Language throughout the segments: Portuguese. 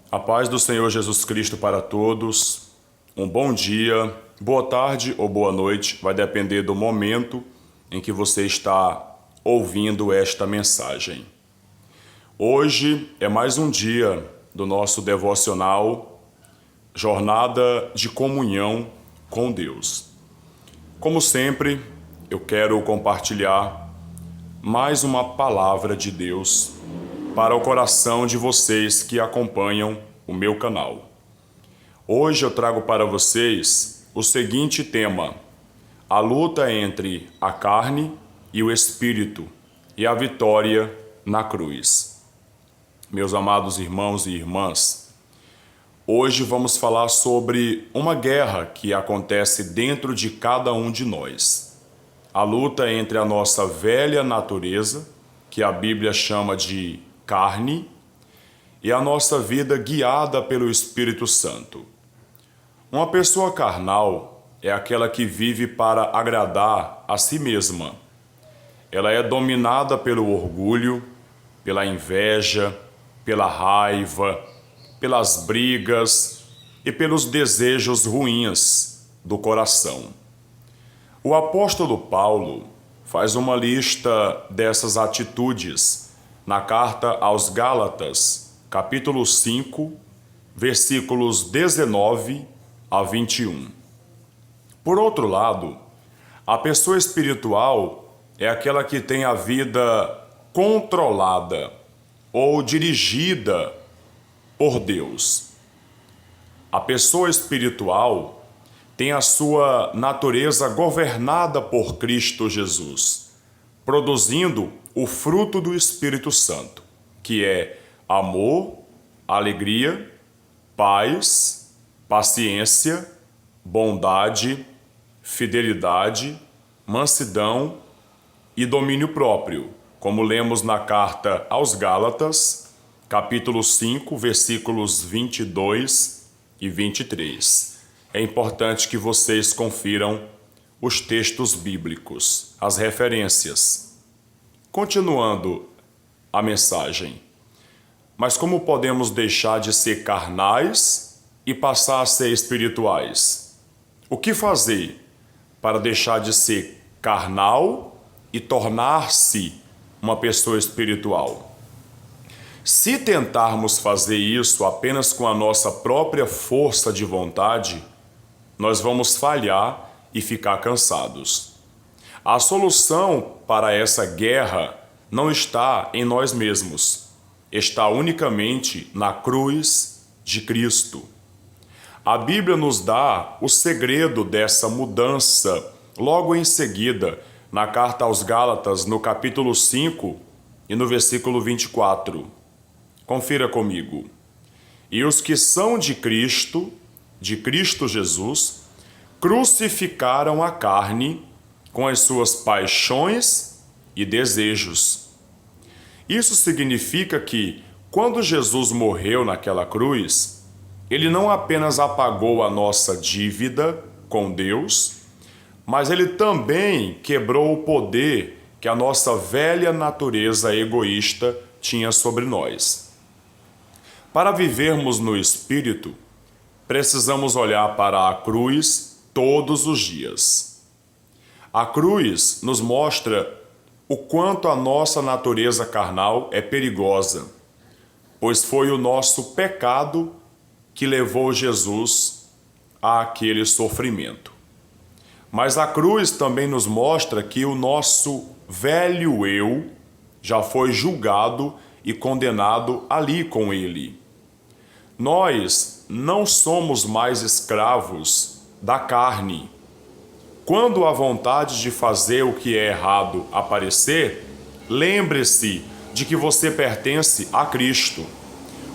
A paz do Senhor Jesus Cristo para todos. Um bom dia, boa tarde ou boa noite, vai depender do momento em que você está ouvindo esta mensagem. Hoje é mais um dia do nosso devocional Jornada de Comunhão com Deus. Como sempre, eu quero compartilhar mais uma palavra de Deus para o coração de vocês que acompanham o meu canal. Hoje eu trago para vocês o seguinte tema: a luta entre a carne e o espírito e a vitória na cruz. Meus amados irmãos e irmãs, hoje vamos falar sobre uma guerra que acontece dentro de cada um de nós. A luta entre a nossa velha natureza, que a Bíblia chama de carne, e a nossa vida guiada pelo Espírito Santo. Uma pessoa carnal é aquela que vive para agradar a si mesma. Ela é dominada pelo orgulho, pela inveja, pela raiva, pelas brigas e pelos desejos ruins do coração. O apóstolo Paulo faz uma lista dessas atitudes na carta aos Gálatas, capítulo 5, versículos 19 a 21. Por outro lado, a pessoa espiritual é aquela que tem a vida controlada ou dirigida por Deus. A pessoa espiritual tem a sua natureza governada por Cristo Jesus, produzindo o fruto do Espírito Santo, que é amor, alegria, paz, paciência, bondade, fidelidade, mansidão e domínio próprio, como lemos na carta aos Gálatas, capítulo 5, versículos 22 e 23. É importante que vocês confiram os textos bíblicos, as referências. Continuando a mensagem. Mas como podemos deixar de ser carnais e passar a ser espirituais? O que fazer para deixar de ser carnal e tornar-se uma pessoa espiritual? Se tentarmos fazer isso apenas com a nossa própria força de vontade, nós vamos falhar e ficar cansados. A solução para essa guerra não está em nós mesmos, está unicamente na cruz de Cristo. A Bíblia nos dá o segredo dessa mudança logo em seguida, na carta aos Gálatas, no capítulo 5 e no versículo 24. Confira comigo. E os que são de Cristo Jesus, crucificaram a carne com as suas paixões e desejos. Isso significa que, quando Jesus morreu naquela cruz, ele não apenas apagou a nossa dívida com Deus, mas ele também quebrou o poder que a nossa velha natureza egoísta tinha sobre nós. Para vivermos no Espírito, precisamos olhar para a cruz todos os dias. A cruz nos mostra o quanto a nossa natureza carnal é perigosa, pois foi o nosso pecado que levou Jesus àquele sofrimento. Mas a cruz também nos mostra que o nosso velho eu já foi julgado e condenado ali com ele. Nós não somos mais escravos da carne. Quando a vontade de fazer o que é errado aparecer, lembre-se de que você pertence a Cristo.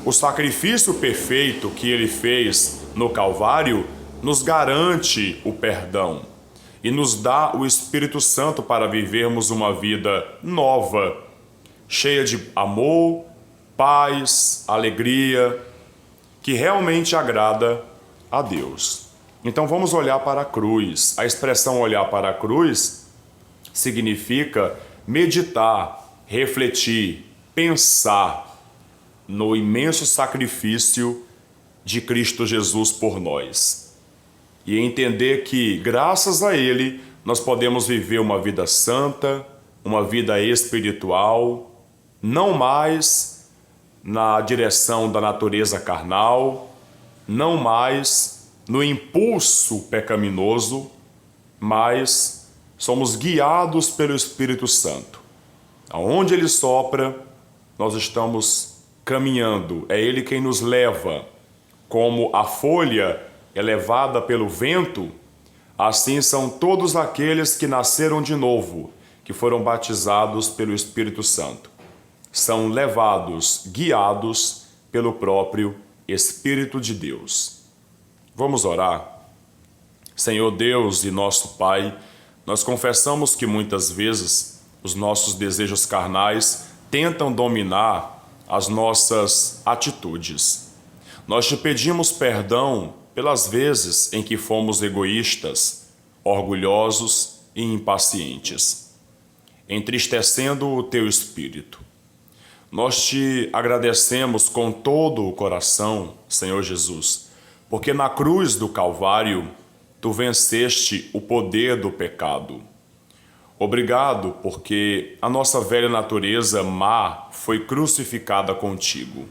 O sacrifício perfeito que ele fez no Calvário nos garante o perdão e nos dá o Espírito Santo para vivermos uma vida nova, cheia de amor, paz, alegria, que realmente agrada a Deus. Então vamos olhar para a cruz. A expressão olhar para a cruz significa meditar, refletir, pensar no imenso sacrifício de Cristo Jesus por nós. E entender que, graças a Ele, nós podemos viver uma vida santa, uma vida espiritual, não mais na direção da natureza carnal, não mais no impulso pecaminoso, mas somos guiados pelo Espírito Santo. Aonde Ele sopra, nós estamos caminhando. É Ele quem nos leva. Como a folha é levada pelo vento, assim são todos aqueles que nasceram de novo, que foram batizados pelo Espírito Santo. São levados, guiados pelo próprio Espírito de Deus. Vamos orar? Senhor Deus e nosso Pai, nós confessamos que muitas vezes os nossos desejos carnais tentam dominar as nossas atitudes. Nós te pedimos perdão pelas vezes em que fomos egoístas, orgulhosos e impacientes, entristecendo o teu espírito. Nós te agradecemos com todo o coração, Senhor Jesus, porque na cruz do Calvário tu venceste o poder do pecado. Obrigado porque a nossa velha natureza má foi crucificada contigo.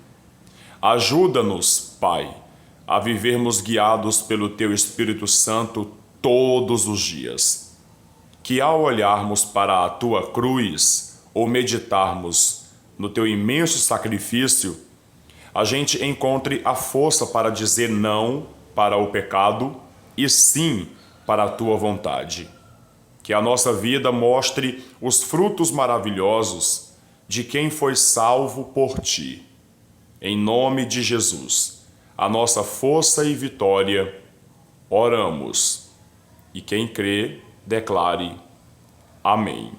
Ajuda-nos, Pai, a vivermos guiados pelo Teu Espírito Santo todos os dias. Que ao olharmos para a Tua cruz ou meditarmos no Teu imenso sacrifício, a gente encontre a força para dizer não para o pecado e sim para a Tua vontade. Que a nossa vida mostre os frutos maravilhosos de quem foi salvo por Ti. Em nome de Jesus, a nossa força e vitória, oramos. E quem crê, declare amém.